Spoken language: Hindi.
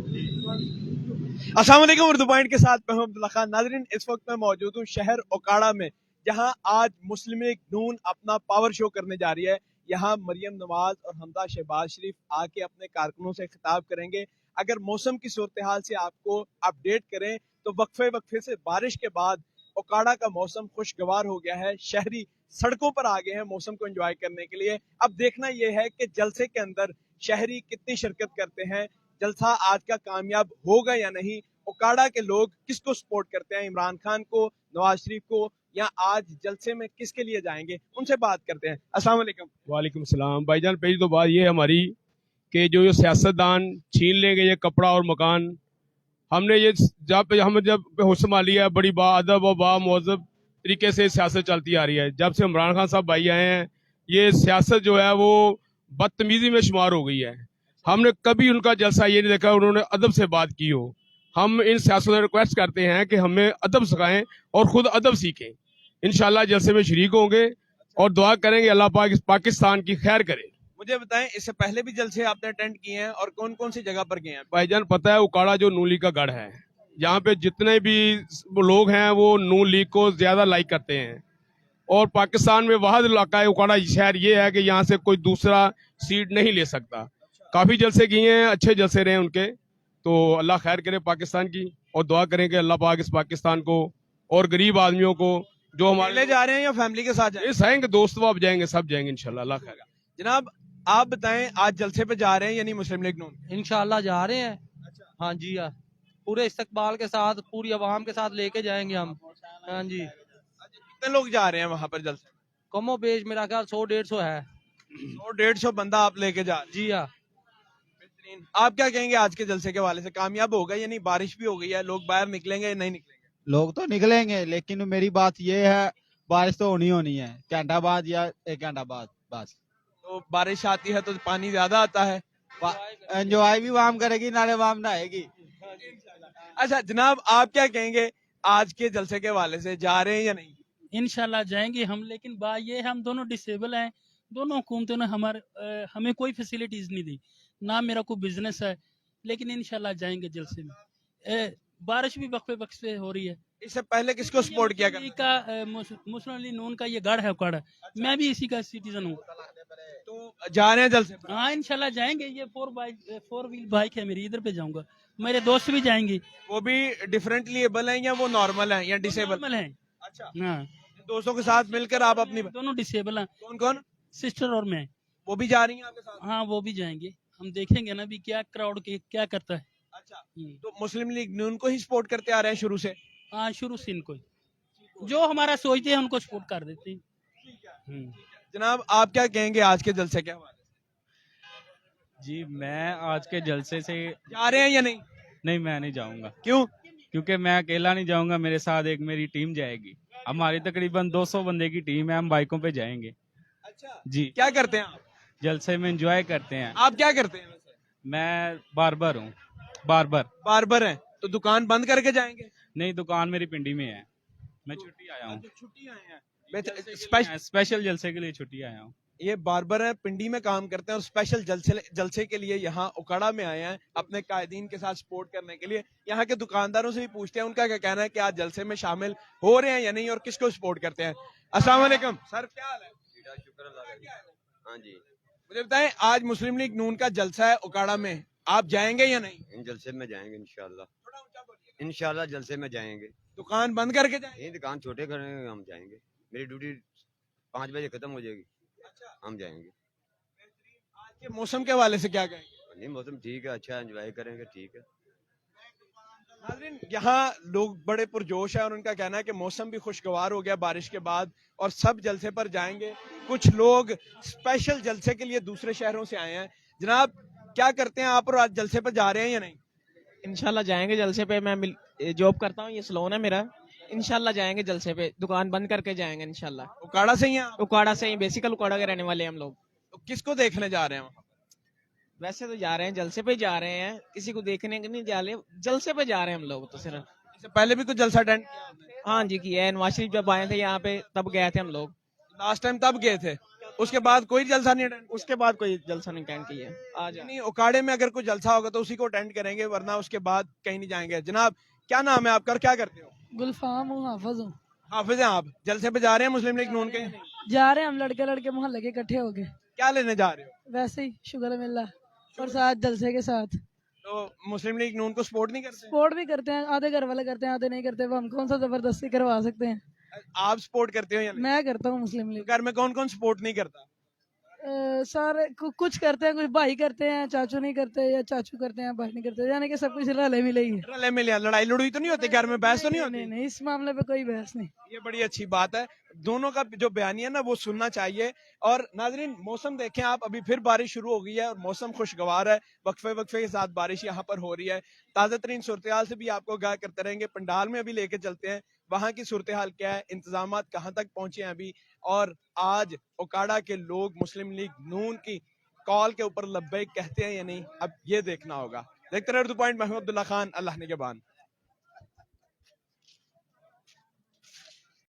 अस्सलाम वालेकुम। उर्दू पॉइंट के साथ मैं हूं अब्दुल्ला खान। नाज़रीन, इस वक्त मैं मौजूद हूं शहर ओकाड़ा में, जहां आज मुस्लिम लीग नून अपना पावर शो करने जा रही है। यहां मरियम नवाज और हमजा शहबाज शरीफ आके अपने कारकुनों से खिताब करेंगे। अगर मौसम की सूरत हाल से आपको अपडेट करें तो वक्फे वक्फे से बारिश के बाद ओकाड़ा का मौसम खुशगवार हो गया है। शहरी सड़कों पर आ गए हैं मौसम को एंजॉय करने के लिए। अब देखना यह है कि जलसे के अंदर शहरी कितनी शिरकत करते हैं, जलसा आज का कामयाब होगा या नहीं, ओकाड़ा के लोग किसको सपोर्ट करते हैं, इमरान खान को, नवाज शरीफ को, या आज जलसे में किसके लिए जाएंगे, उनसे बात करते हैं। अस्सलाम वालेकुम। वालेकुम सलाम भाईजान। पहली तो बात ये हमारी कि जो ये सियासतदान छीन लेंगे ये कपड़ा और मकान, हमने ये जब होश संभाली है बड़ी बाअदब और बामुअज़्ज़ब तरीके से सियासत चलती आ रही है। जब से इमरान खान साहब भाई आए हैं ये सियासत जो है वो बदतमीजी में शुमार हो गई है। हमने कभी उनका जलसा ये नहीं देखा उन्होंने अदब से बात की हो। हम इन सियासत में रिक्वेस्ट करते हैं कि हमें अदब सिखाएं और खुद अदब सीखें। इंशाल्लाह जलसे में शरीक होंगे और दुआ करेंगे अल्लाह पाक पाकिस्तान की खैर करे। मुझे बताएं, इससे पहले भी जलसे आपने अटेंड किए हैं और कौन कौन सी जगह पर गए हैं? भाईजान पता है उकाड़ा जो नून लीग का गढ़ है, यहाँ पे जितने भी लोग हैं वो नून लीग को ज्यादा लाइक करते हैं और पाकिस्तान में वाहिद इलाका है उकाड़ा शहर ये है कि यहाँ से कोई दूसरा सीट नहीं ले सकता। काफी जलसे किए हैं, अच्छे जलसे रहे उनके, तो अल्लाह खैर करे पाकिस्तान की और दुआ करें कि अल्लाह पाक इस पाकिस्तान को और गरीब आदमियों को जो अकेले जा रहे हैं या फैमिली के साथ जा रहे जाएंगे दोस्त वह जाएंगे, सब जाएंगे इंशाल्लाह अल्लाह खैर। हैं? जनाब, आप बताएं, आज जलसे पे जा रहे हैं यानी मुस्लिम लीग नून? इंशाल्लाह जा रहे हैं। हाँ जी यार, पूरे इस्तकबाल के साथ पूरी आवाम के साथ लेके जाएंगे हम। हाँ जी, कितने लोग जा रहे हैं वहां पर जलसे? कमो बेश मेरा ख्याल 100-150 है। 100-150 बंदा आप लेके जा रहे हैं। जी हाँ। बेहतरीन। आप क्या कहेंगे आज के जलसे के हवाले से, कामयाब होगा यानी बारिश भी हो गई है, लोग बाहर निकलेंगे या नहीं निकलेंगे? लोग तो निकलेंगे लेकिन मेरी बात ये है बारिश तो होनी है, घंटा बाद या 1 घंटा बाद बस। तो बारिश आती है तो पानी ज्यादा आता है। एंजॉय भी वाम करेगी नाले वाम नहाएगी। अच्छा जनाब, आप क्या कहेंगे आज के जलसे के हवाले से, जा रहे हैं या नहीं? इंशाल्लाह जाएंगे हम, लेकिन बात ये है हम दोनों डिसेबल हैं। दोनों हुकूमतों ने हमें कोई फैसिलिटीज नहीं दी, ना मेरा कोई बिजनेस है, लेकिन इंशाल्लाह जाएंगे जलसे में। बारिश भी वक्फे वक्फे हो रही है। इससे पहले किसको सपोर्ट किया मुस्लिम लीग का मुस्लिम लीग नून का ये गढ़ है उकाड़ा, मैं भी इसी का सिटीजन हूँ। तो जा रहे हैं जलसे पर? हाँ इंशाल्लाह जाएंगे। ये 4 व्हील बाइक है मेरी, इधर पे जाऊंगा। मेरे दोस्त भी जाएंगे। वो भी डिफरेंटली एबल हैं या वो नॉर्मल हैं या डिसेबल? नॉर्मल है। अच्छा, हाँ दोस्तों के साथ मिलकर आप अपनी, दोनों डिसेबल हैं, कौन कौन? सिस्टर और मैं। वो भी जा रही हैं आपके साथ? हाँ वो भी जाएंगे। हम देखेंगे ना भी क्या क्राउड के क्या करता है। अच्छा, तो मुस्लिम लीग नून को ही सपोर्ट करते आ रहे हैं शुरू से? हाँ शुरू से इनको जो हमारा सोचते हैं उनको सपोर्ट कर देते हैं। जनाब, आप क्या कहेंगे आज के जलसे के हवाले से? जी मैं आज के जलसे से जा रहे हैं या नहीं? नहीं, मैं नहीं जाऊंगा क्यों? क्योंकि मैं अकेला नहीं जाऊंगा, मेरे साथ एक मेरी टीम जाएगी। हमारी तकरीबन 200 बंदे की टीम है, हम बाइकों पे जाएंगे। अच्छा, जी क्या करते हैं आप? जलसे में एंजॉय करते हैं। आप क्या करते हैं वैसे? मैं बार्बर हूँ, बार्बर। बार्बर हैं, तो दुकान बंद करके जाएंगे? नहीं, दुकान मेरी पिंडी में है, मैं छुट्टी आया हूँ। छुट्टी आए हैं? स्पेशल जलसे के लिए छुट्टी आया हूँ। ये बार्बर है, पिंडी में काम करते हैं और स्पेशल जलसे के लिए यहाँ उकाड़ा में आए हैं अपने कायदीन के साथ सपोर्ट करने के लिए। यहाँ के दुकानदारों से भी पूछते हैं उनका क्या कहना है कि आज जलसे में शामिल हो रहे हैं या नहीं और किसको सपोर्ट करते हैं। अस्सलाम वालेकुम सर, क्या हाल है? हाँ जी, मुझे बताएं, आज मुस्लिम लीग नून का जलसा है उकाड़ा में, आप जाएंगे या नहीं? इन जलसे में जाएंगे इंशाल्लाह। इंशाल्लाह जलसे में जाएंगे। दुकान बंद करके जाएंगे? यही दुकान छोटे करेंगे, हम जाएंगे। मेरी ड्यूटी 5 बजे खत्म हो जाएगी, हम जाएंगे। आज के मौसम के हवाले से क्या कहेंगे? नहीं, मौसम ठीक है, अच्छा एंजॉय करेंगे, ठीक है। नाज़रीन, यहाँ लोग बड़े पुरजोश है और उनका कहना है कि मौसम भी खुशगवार हो गया बारिश के बाद और सब जलसे पर जाएंगे। कुछ लोग स्पेशल जलसे के लिए दूसरे शहरों से आए हैं। जनाब, क्या करते हैं आप और आज जलसे पर जा रहे हैं या नहीं? इंशाल्लाह जाएंगे जलसे पे। मैं जॉब करता हूँ, ये सलोन है मेरा। इंशाल्लाह जाएंगे जलसे पे, दुकान बंद करके जाएंगे इंशाल्लाह। उकाड़ा से ही हैं आप? उकाड़ा से ही, बेसिकल उकाड़ा के रहने वाले हम लोग। तो किसको देखने जा रहे हैं वहाँ? वैसे तो जा रहे हैं जलसे पे जा रहे हैं, किसी को देखने के नहीं जा रहे, जलसे पे जा रहे हैं हम लोग तो सिर्फ। इससे पहले भी कुछ जलसा अटेंड किया आपने? हाँ जी किया है, नवाज शरीफ जब आए थे यहाँ पे तब गए थे हम लोग। लास्ट टाइम तब गए थे? उसके बाद कोई जलसा नहीं अटेंड? उसके बाद कोई जलसा नहीं अटेंड किया आज। नहीं, उकाड़े में अगर कोई जलसा होगा तो उसी को अटेंड करेंगे, वरना उसके बाद कहीं नहीं जाएंगे। जनाब, क्या नाम है आपका और क्या करते हो? गुलफाम हूँ, हाफिज हूँ। हाफिज हैं आप? जलसे पे जा रहे हैं मुस्लिम लीग नून के? जा रहे हैं हम लड़के लड़के मोहल्ले के इकट्ठे हो गए, क्या लेने जा रहे हो? वैसे ही शुगर मिला और साथ जलसे के साथ तो मुस्लिम लीग नून को सपोर्ट नहीं करते? सपोर्ट भी करते हैं, आधे घर वाले करते हैं आधे नहीं करते, वो हम कौन सा जबरदस्ती करवा सकते हैं। आप सपोर्ट करते हो या नहीं? मैं करता हूँ मुस्लिम लीग। घर में कौन कौन सपोर्ट नहीं करता? सारे कुछ करते हैं, कुछ भाई करते हैं, चाचू नहीं करते, या चाचू करते हैं भाई नहीं करते, यानी कि सब कुछ रले मिले ही है। रले मिले, लड़ाई लड़ुई तो नहीं होती घर में? बहस तो नहीं होती? नहीं नहीं, इस मामले पे कोई बहस नहीं। ये बड़ी अच्छी बात है, दोनों का जो बयानी है ना वो सुनना चाहिए। और नाजरीन, मौसम देखें आप, अभी फिर बारिश शुरू हो गई है और मौसम खुशगवार है, वक्फे वक्फे के साथ बारिश यहाँ पर हो रही है। ताज़ा तरीन सूरत हाल से भी आपको आगाह करते रहेंगे। पंडाल में अभी लेके चलते हैं, वहाँ की सूरत हाल क्या है, इंतजाम कहाँ तक पहुंचे हैं अभी, और आज ओकाड़ा के लोग मुस्लिम लीग नून की कॉल के ऊपर लब्बैक कहते हैं या नहीं, अब ये देखना होगा। देखते रहे उर्दू पॉइंट, मैं हूं अब्दुल्ला खान, अल्लाह निगहबान।